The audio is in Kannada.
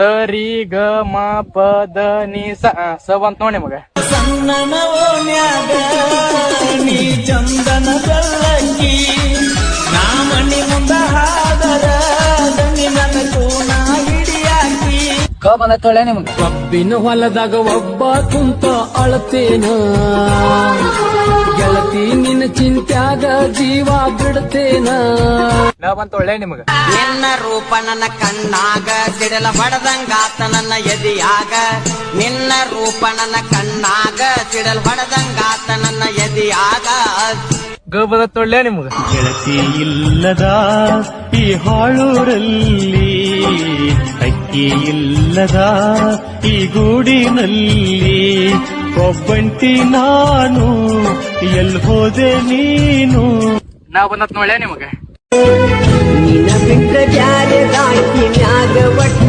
ಸರಿ ಗ ಮ ಪದ ನಿ ಸ ಅಂತ ನೋಡಿ ಮಗ. ಸಣ್ಣನ ಓಣ್ಯಾಗ ನೀ ಚಂದನ ಬೆಳ್ಳಕ್ಕಿ, ನಾ ಮಣಿ ಮುಂದ ಹಾದರ ದನಿ ನನ್ನ ಕೂನ ಹಿಡಿಯಾಕಿ. ಕ ಬಂದ ತೊಳೆ ನಿಮಗ. ಕಬ್ಬಿನ ಹೊಲದಾಗ ಒಬ್ಬ ಕುಂತ ಅಳತೇನ, ಗೆಳತಿ ನಿನ್ನ ಚಿಂತ್ಯಾಗ ಜೀವ ಬಿಡ್ತೇನ. ನ ಬಂತ ಒಳ್ಳೆ ನಿಮಗ. ನಿನ್ನ ರೂಪ ನನ್ನ ಕಣ್ಣಾಗ ಸಿಡಲ ಹೊಡೆದಂಗಾತ ನನ್ನ ಎದಿಯಾಗ, ನಿನ್ನ ರೂಪ ನನ್ನ ಕಣ್ಣಾಗ ಸಿಡಲ ಹೊಡೆದಂಗಾತ ನನ್ನ ಎದಿಯಾಗ. ಗ ಬಂದ ತೊಳ್ಳೆ ನಿಮಗ. ಗೆಳತಿ ಇಲ್ಲದ ಈ ಹಾಳೂರಲ್ಲಿ, ಅಕ್ಕಿ ಇಲ್ಲದ ಈ ಗೂಡಿನಲ್ಲಿ, ಒಬ್ಬಂಟಿ ನಾನು ಎಲ್ ಹೋದೆ ನೀನು. ನಾ ಬಂದತ್ ನೋಳೆ ನಿಮಗ. ನಿನ್ನ ಬಿಟ್ಟ ಜಾರೆ ದಾಟಿ ಮ್ಯಾಗ ಒಟ್ಟ